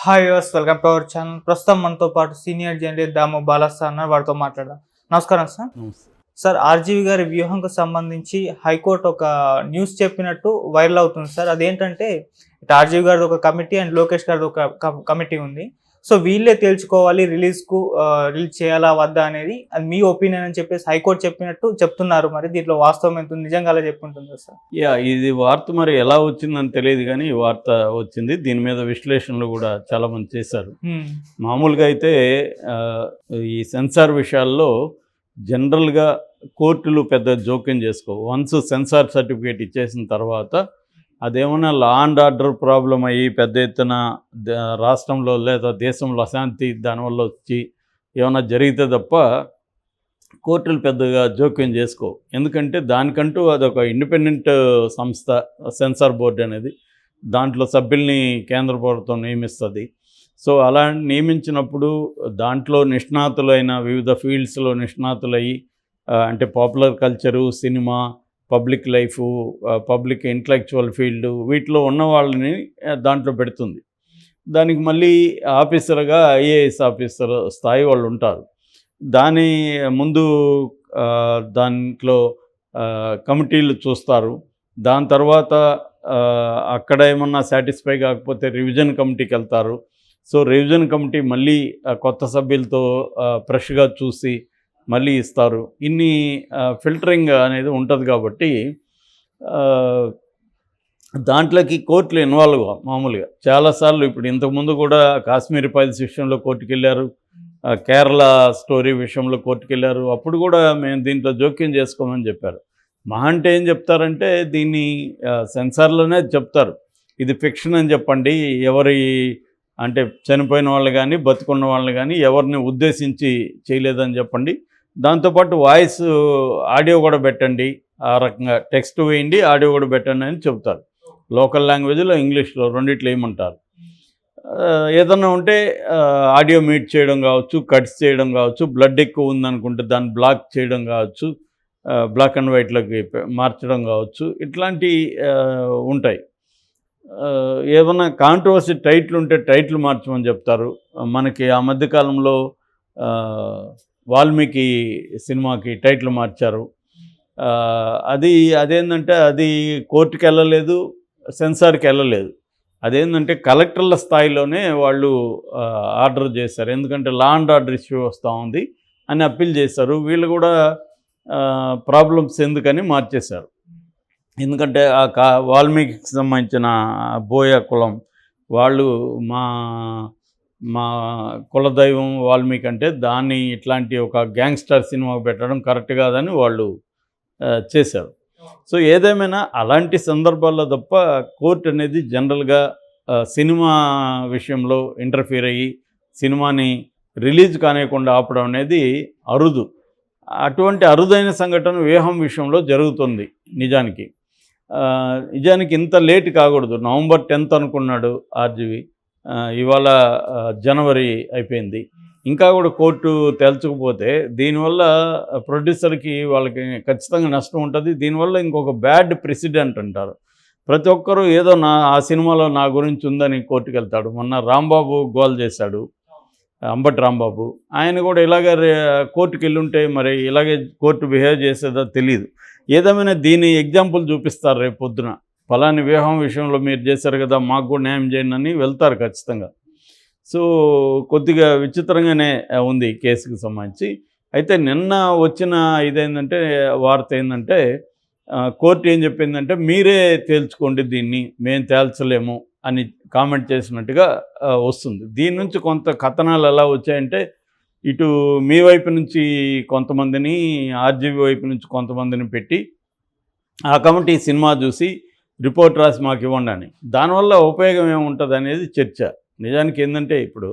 Hi viewers, welcome to our channel. ప్రస్తుతం మనతో పాటు సీనియర్ జర్నలిస్ట్ దాము బాలాస్ సార్ ఉన్నారు. వారితో మాట్లాడదాం. నమస్కారం సార్. నమస్తే. సార్, ఆర్జీవి గారి వ్యూహంకు సంబంధించి హైకోర్టు ఒక న్యూస్ చెప్పినట్టు వైరల్ అవుతుంది సార్. అదేంటంటే ఇటు ఆర్జీవి గారిది ఒక కమిటీ అండ్ లోకేష్ గారిది ఒక కమిటీ ఉంది. సో వీళ్ళే తేల్చుకోవాలి రిలీజ్ చేయాలా వద్దా అనేది. అది మీ ఒపీనియన్ అని చెప్పేసి హైకోర్టు చెప్పినట్టు చెప్తున్నారు. మరి దీంట్లో వాస్తవం ఎంత ఉంది? నిజంగా అలా చెప్పుకుంటుందా సార్? ఇది వార్త మరి ఎలా వచ్చిందని తెలియదు కానీ ఈ వార్త వచ్చింది. దీని మీద విశ్లేషణలు కూడా చాలామంది చేశారు. మామూలుగా అయితే ఈ సెన్సార్ విషయాల్లో జనరల్గా కోర్టులు పెద్ద జోక్యం చేసుకోవు. వన్స్ సెన్సార్ సర్టిఫికేట్ ఇచ్చేసిన తర్వాత అదేమన్నా లా అండ్ ఆర్డర్ ప్రాబ్లం అయ్యి పెద్ద ఎత్తున రాష్ట్రంలో లేదా దేశంలో అశాంతి దానివల్ల వచ్చి ఏమైనా జరిగితే తప్ప కోర్టులు పెద్దగా జోక్యం చేసుకోవు. ఎందుకంటే దానికంటూ అదొక ఇండిపెండెంట్ సంస్థ సెన్సార్ బోర్డు అనేది. దాంట్లో సభ్యుల్ని కేంద్ర ప్రభుత్వం నియమిస్తుంది. సో అలా నియమించినప్పుడు దాంట్లో నిష్ణాతులైన వివిధ ఫీల్డ్స్లో నిష్ణాతులయ్యి అంటే popular culture, cinema, public life, public intellectual field వీటిలో ఉన్న వాళ్ళని దాంట్లో పెడుతుంది. దానికి మళ్ళీ ఆఫీసర్గా ఐఏఎస్ ఆఫీసర్ స్థాయి వాళ్ళు ఉంటారు. దాని ముందు దాంట్లో కమిటీలు చూస్తారు. దాని తర్వాత అక్కడ ఏమన్నా సాటిస్ఫై కాకపోతే రివిజన్ కమిటీకి వెళ్తారు. సో రివిజన్ కమిటీ మళ్ళీ కొత్త సభ్యులతో ఫ్రెష్గా చూసి మళ్ళీ ఇస్తారు. ఇన్ని ఫిల్టరింగ్ అనేది ఉంటుంది కాబట్టి దాంట్లోకి కోర్టులు ఇన్వాల్వ్ మామూలుగా చాలాసార్లు. ఇప్పుడు ఇంతకుముందు కూడా కాశ్మీర్ ఫైల్స్ విషయంలో కోర్టుకు వెళ్ళారు, కేరళ స్టోరీ విషయంలో కోర్టుకు వెళ్ళారు. అప్పుడు కూడా మేము దీంట్లో జోక్యం చేసుకోమని చెప్పారు. మహా అంటే ఏం చెప్తారంటే దీన్ని సెన్సార్లోనే చెప్తారు, ఇది ఫిక్షన్ అని చెప్పండి, ఎవరి అంటే చనిపోయిన వాళ్ళు కానీ బతుకున్న వాళ్ళని కానీ ఎవరిని ఉద్దేశించి చేయలేదని చెప్పండి, దాంతోపాటు వాయిస్ ఆడియో కూడా పెట్టండి, ఆ రకంగా టెక్స్ట్ వేయండి, ఆడియో కూడా పెట్టండి అని చెప్తారు. లోకల్ లాంగ్వేజ్లో, ఇంగ్లీష్లో రెండిట్లో ఏమంటారు. ఏదన్నా ఉంటే ఆడియో మ్యూట్ చేయడం కావచ్చు, కట్స్ చేయడం కావచ్చు, బ్లడ్ ఎక్కువ ఉందనుకుంటే దాన్ని బ్లాక్ చేయడం కావచ్చు, బ్లాక్ అండ్ వైట్లోకి మార్చడం కావచ్చు, ఇట్లాంటి ఉంటాయి. ఏమన్నా కాంట్రవర్సీ టైటిల్ ఉంటే టైటిల్ మార్చమని చెప్తారు. మనకి ఆ మధ్యకాలంలో వాల్మీకి సినిమాకి టైటిల్ మార్చారు. అదేంటంటే అది కోర్టుకి వెళ్ళలేదు, సెన్సార్కి వెళ్ళలేదు. అదేంటంటే కలెక్టర్ల స్థాయిలోనే వాళ్ళు ఆర్డర్ చేశారు. ఎందుకంటే లా అండ్ ఆర్డర్ ఇష్యూ వస్తూ ఉంది అని అప్పీల్ చేశారు. వీళ్ళు కూడా ప్రాబ్లమ్స్ ఎందుకని మార్చేశారు. ఎందుకంటే వాల్మీకి సంబంధించిన బోయ కులం వాళ్ళు మా కులదైవం వాల్మీకి అంటే దాన్ని ఇట్లాంటి ఒక గ్యాంగ్స్టర్ సినిమా పెట్టడం కరెక్ట్ కాదని వాళ్ళు చేశారు. సో ఏదేమైనా అలాంటి సందర్భాల్లో తప్ప కోర్టు అనేది జనరల్గా సినిమా విషయంలో ఇంటర్ఫీర్ అయ్యి సినిమాని రిలీజ్ కానివ్వకుండా ఆపడం అనేది అరుదు. అటువంటి అరుదైన సంఘటన వ్యూహం విషయంలో జరుగుతుంది. నిజానికి ఇంత లేట్ కాకూడదు. నవంబర్ 10th అనుకున్నాడు ఆర్జీవి, ఇవాళ జనవరి అయిపోయింది. ఇంకా కూడా కోర్టు తేల్చకపోతే దీనివల్ల ప్రొడ్యూసర్కి వాళ్ళకి ఖచ్చితంగా నష్టం ఉంటుంది. దీనివల్ల ఇంకొక బ్యాడ్ ప్రెసిడెంట్ అంటారు. ప్రతి ఒక్కరూ ఏదో ఆ సినిమాలో నా గురించి ఉందని కోర్టుకు వెళ్తాడు. మొన్న రాంబాబు గోల్ చేశాడు, అంబటి రాంబాబు. ఆయన కూడా ఇలాగే కోర్టుకు వెళ్ళుంటే మరి ఇలాగే కోర్టు బిహేవ్ చేసేదో తెలియదు. ఏదేమైనా దీని ఎగ్జాంపుల్ చూపిస్తారు రేపు పొద్దున. ఫలాని వ్యూహం విషయంలో మీరు చేశారు కదా, మాకు కూడా న్యాయం చేయండి అని వెళ్తారు ఖచ్చితంగా. సో కొద్దిగా విచిత్రంగానే ఉంది కేసుకి సంబంధించి. అయితే నిన్న వచ్చిన ఇదేంటంటే వార్త ఏంటంటే కోర్టు ఏం చెప్పిందంటే మీరే తేల్చుకోండి, దీన్ని మేము తేల్చలేము అని కామెంట్ చేసినట్టుగా వస్తుంది. దీని నుంచి కొంత కథనాలు ఎలా వచ్చాయంటే ఇటు మీ వైపు నుంచి కొంతమందిని, ఆర్జీవి వైపు నుంచి కొంతమందిని పెట్టి ఆ కమిటీ సినిమా చూసి రిపోర్ట్ రాసి మాకు ఇవ్వండి అని. దానివల్ల ఉపయోగం ఏముంటుంది అనేది చర్చ. నిజానికి ఏంటంటే ఇప్పుడు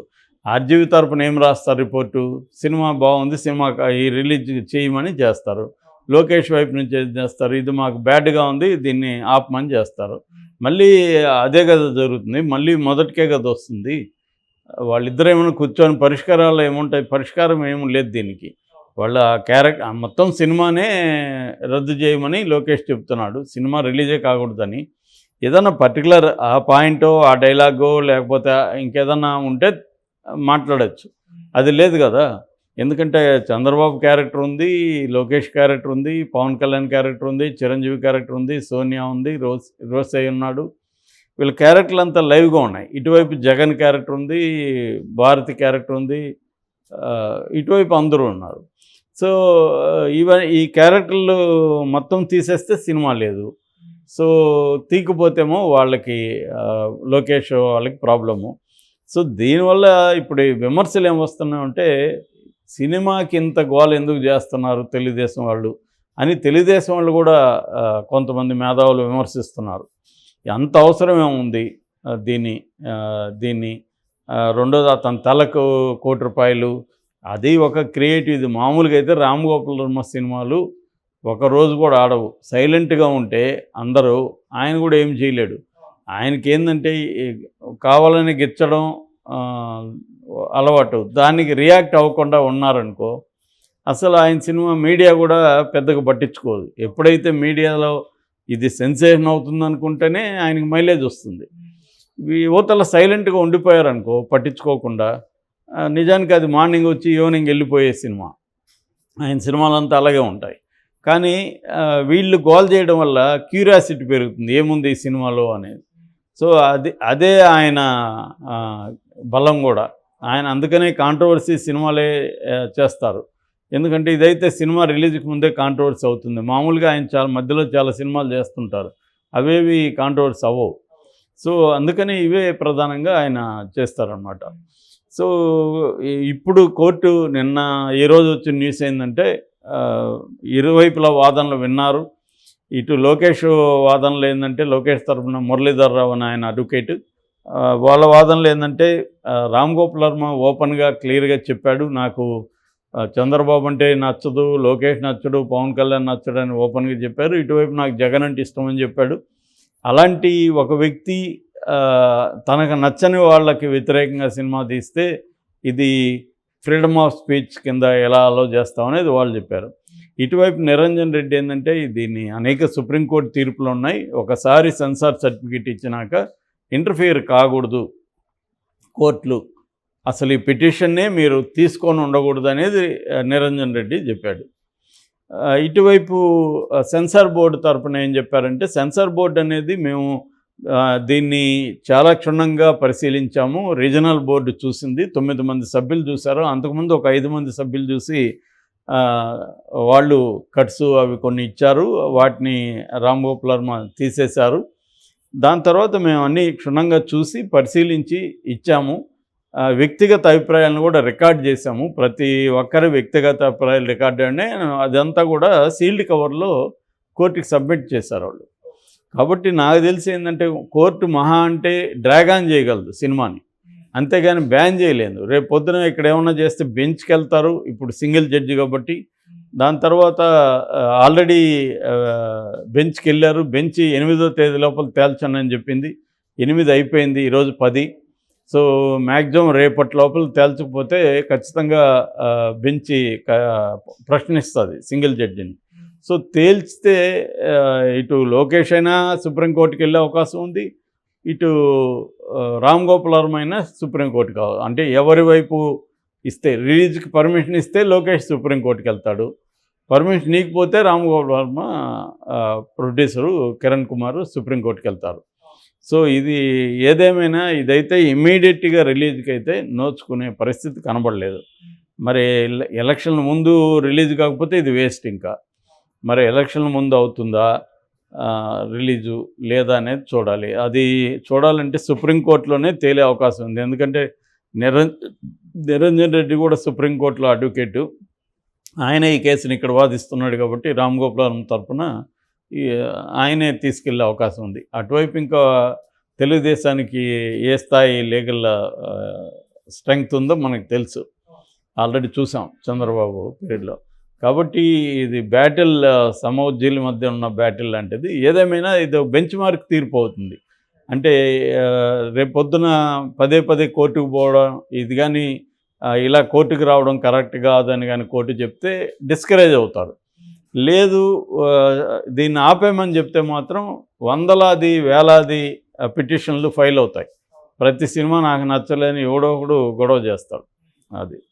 ఆర్జీవి తరపున ఏం రాస్తారు రిపోర్టు, సినిమా బాగుంది, సినిమా ఈ రిలీజ్ చేయమని చేస్తారు. లోకేష్ వైపు నుంచి ఏం చేస్తారు, ఇది మాకు బ్యాడ్గా ఉంది, దీన్ని ఆపమని చేస్తారు. మళ్ళీ అదే కదా జరుగుతుంది, మళ్ళీ మొదటికే కదా వస్తుంది. వాళ్ళిద్దరు ఏమైనా కూర్చొని పరిష్కారాలు ఏముంటాయి, పరిష్కారం ఏమి లేదు దీనికి. వాళ్ళ మొత్తం సినిమానే రద్దు చేయమని లోకేష్ చెప్తున్నాడు, సినిమా రిలీజే కాకూడదని. ఏదన్నా పర్టికులర్ ఆ పాయింటో ఆ డైలాగో లేకపోతే ఇంకేదన్నా ఉంటే మాట్లాడచ్చు. అది లేదు కదా. ఎందుకంటే చంద్రబాబు క్యారెక్టర్ ఉంది, లోకేష్ క్యారెక్టర్ ఉంది, పవన్ కళ్యాణ్ క్యారెక్టర్ ఉంది, చిరంజీవి క్యారెక్టర్ ఉంది, సోనియా ఉంది, రోసయ్య ఉన్నాడు. వీళ్ళ క్యారెక్టర్లు అంతా లైవ్గా ఉన్నాయి. ఇటువైపు జగన్ క్యారెక్టర్ ఉంది, భారతి క్యారెక్టర్ ఉంది, ఇటువైపు అందరూ ఉన్నారు. సో ఈ క్యారెక్టర్లు మొత్తం తీసేస్తే సినిమా లేదు. సో తీకపోతేమో వాళ్ళకి లోకేష్ వాళ్ళకి ప్రాబ్లము. సో దీనివల్ల ఇప్పుడు ఈ విమర్శలు ఏమొస్తున్నాయంటే సినిమాకి ఇంత గోల ఎందుకు చేస్తున్నారు తెలుగుదేశం వాళ్ళు అని తెలుగుదేశం వాళ్ళు కూడా కొంతమంది మేధావులు విమర్శిస్తున్నారు. అంత అవసరం ఏముంది దీన్ని రెండోది అతని తలకు ₹1,00,00,000 అది ఒక క్రియేటివ్. ఇది మామూలుగా అయితే రామ్ గోపాల్ వర్మ సినిమాలు ఒకరోజు కూడా ఆడవు. సైలెంట్గా ఉంటే అందరూ ఆయన కూడా ఏం చేయలేడు. ఆయనకి ఏంటంటే కావాలని గిచ్చడం అలవాటు. దానికి రియాక్ట్ అవ్వకుండా ఉన్నారనుకో అసలు ఆయన సినిమా మీడియా కూడా పెద్దగా పట్టించుకోదు. ఎప్పుడైతే మీడియాలో ఇది సెన్సేషన్ అవుతుంది అనుకుంటేనే ఆయనకి మైలేజ్ వస్తుంది. యువతల సైలెంట్గా ఉండిపోయారనుకో పట్టించుకోకుండా, నిజానికి అది మార్నింగ్ వచ్చి ఈవినింగ్ వెళ్ళిపోయే సినిమా. ఆయన సినిమాలంతా అలాగే ఉంటాయి. కానీ వీళ్ళు గోల్ చేయడం వల్ల క్యూరియాసిటీ పెరుగుతుంది, ఏముంది ఈ సినిమాలో అనేది. సో అదే ఆయన బలం కూడా. ఆయన అందుకనే కాంట్రవర్సీ సినిమాలే చేస్తారు. ఎందుకంటే ఇదైతే సినిమా రిలీజ్కి ముందే కాంట్రవర్సీ అవుతుంది. మామూలుగా ఆయన మధ్యలో చాలా సినిమాలు చేస్తుంటారు, అవేవి కాంట్రవర్సీ అవ్వవు. సో అందుకని ఇవే ప్రధానంగా ఆయన చేస్తారన్నమాట. సో ఇప్పుడు కోర్టు నిన్న ఈరోజు వచ్చిన న్యూస్ ఏంటంటే ఇరువైపుల వాదనలు విన్నారు. ఇటు లోకేష్ వాదనలు ఏంటంటే లోకేష్ తరఫున మురళీధర్ రావు అని ఆయన అడ్వకేట్, వాళ్ళ వాదనలు ఏంటంటే రామ్ గోపాల్ వర్మ ఓపెన్గా క్లియర్గా చెప్పాడు, నాకు చంద్రబాబు అంటే నచ్చదు, లోకేష్ నచ్చడు, పవన్ కళ్యాణ్ నచ్చడు అని ఓపెన్గా చెప్పారు. ఇటువైపు నాకు జగన్ అంటే ఇష్టమని చెప్పాడు. అలాంటి ఒక వ్యక్తి తనకు నచ్చని వాళ్ళకి వ్యతిరేకంగా సినిమా తీస్తే ఇది ఫ్రీడమ్ ఆఫ్ స్పీచ్ కింద ఎలా అలో చేస్తామనేది వాళ్ళు చెప్పారు. ఇటువైపు నిరంజన్ రెడ్డి ఏంటంటే దీన్ని అనేక సుప్రీంకోర్టు తీర్పులు ఉన్నాయి, ఒకసారి సెన్సార్ సర్టిఫికేట్ ఇచ్చినాక ఇంటర్ఫియర్ కాకూడదు కోర్టులు, అసలు ఈ పిటిషన్నే మీరు తీసుకొని ఉండకూడదు అనేది నిరంజన్ రెడ్డి చెప్పాడు. ఇటువైపు సెన్సార్ బోర్డు తరపున ఏం చెప్పారంటే సెన్సార్ బోర్డు అనేది మేము దీన్ని చాలా క్షుణ్ణంగా పరిశీలించాము, రీజనల్ బోర్డు చూసింది, 9 మంది సభ్యులు చూశారు, అంతకుముందు ఒక 5 మంది సభ్యులు చూసి వాళ్ళు కట్స్ అవి కొన్ని ఇచ్చారు, వాటిని రామ్ గోపాల్ వర్మ తీసేశారు. దాని తర్వాత మేము అన్నీ క్షుణ్ణంగా చూసి పరిశీలించి ఇచ్చాము, వ్యక్తిగత అభిప్రాయాలను కూడా రికార్డ్ చేశాము, ప్రతి ఒక్కరి వ్యక్తిగత అభిప్రాయాలు రికార్డ్ అనే అదంతా కూడా సీల్డ్ కవర్లో కోర్టుకి సబ్మిట్ చేశారు వాళ్ళు. కాబట్టి నాకు తెలిసి ఏంటంటే కోర్టు మహా అంటే డ్రాగ్ ఆన్ చేయగలదు సినిమాని, అంతేగాని బ్యాన్ చేయలేదు. రేపు పొద్దున ఇక్కడ ఏమన్నా చేస్తే బెంచ్కి వెళ్తారు, ఇప్పుడు సింగిల్ జడ్జి కాబట్టి. దాని తర్వాత ఆల్రెడీ బెంచ్కి వెళ్ళారు, బెంచ్ 8వ తేదీ లోపల తేల్చనని చెప్పింది, 8 అయిపోయింది, ఈరోజు 10. సో మ్యాక్సిమం రేపటి లోపల తేల్చకపోతే ఖచ్చితంగా బెంచ్ ప్రశ్నిస్తుంది సింగిల్ జడ్జిని. సో తేల్చితే ఇటు లోకేష్ అయినా సుప్రీంకోర్టుకి వెళ్ళే అవకాశం ఉంది, ఇటు రామ్ గోపాల్ వర్మ అయినా సుప్రీంకోర్టుకి కావాలి. అంటే ఎవరి వైపు ఇస్తే రిలీజ్కి పర్మిషన్ ఇస్తే లోకేష్ సుప్రీంకోర్టుకి వెళ్తాడు, పర్మిషన్ ఇవ్వకపోతే రామ్ గోపాల్ వర్మ ప్రొడ్యూసరు కిరణ్ కుమార్ సుప్రీంకోర్టుకి వెళ్తారు. సో ఇది ఏదేమైనా ఇదైతే ఇమ్మీడియట్గా రిలీజ్కి అయితే నోచుకునే పరిస్థితి కనబడలేదు. మరి ఎలక్షన్ల ముందు రిలీజ్ కాకపోతే ఇది వేస్ట్. ఇంకా మరి ఎలక్షన్ల ముందు అవుతుందా రిలీజు లేదా అనేది చూడాలి. అది చూడాలంటే సుప్రీంకోర్టులోనే తేలే అవకాశం ఉంది. ఎందుకంటే నిరంజన్ రెడ్డి కూడా సుప్రీంకోర్టులో అడ్వకేటు, ఆయన ఈ కేసుని ఇక్కడ వాదిస్తున్నాడు కాబట్టి రామ్ గోపాల్ వర్మ తరఫున ఆయనే తీసుకెళ్లే అవకాశం ఉంది. అటువైపు ఇంకా తెలుగుదేశానికి ఏ స్థాయి లీగల్ స్ట్రెంగ్త్ ఉందో మనకు తెలుసు, ఆల్రెడీ చూసాం చంద్రబాబు పీరియడ్లో. కాబట్టి ఇది బ్యాటిల్ సమోజ్జీల మధ్య ఉన్న బ్యాటిల్ లాంటిది. ఏదేమైనా ఇది బెంచ్ మార్క్ తీర్పు అవుతుంది. అంటే రేపొద్దున పదే కోర్టుకు పోవడం ఇది కానీ ఇలా కోర్టుకు రావడం కరెక్ట్ కాదని కానీ కోర్టు చెప్తే డిస్కరేజ్ అవుతారు. లేదు దీన్ని ఆపేయమని చెప్తే మాత్రం వందలాది వేలాది పిటిషన్లు ఫైల్ అవుతాయి. ప్రతి సినిమా నాకు నచ్చలేని ఎవడో ఒకడు గొడవ చేస్తాడు. అది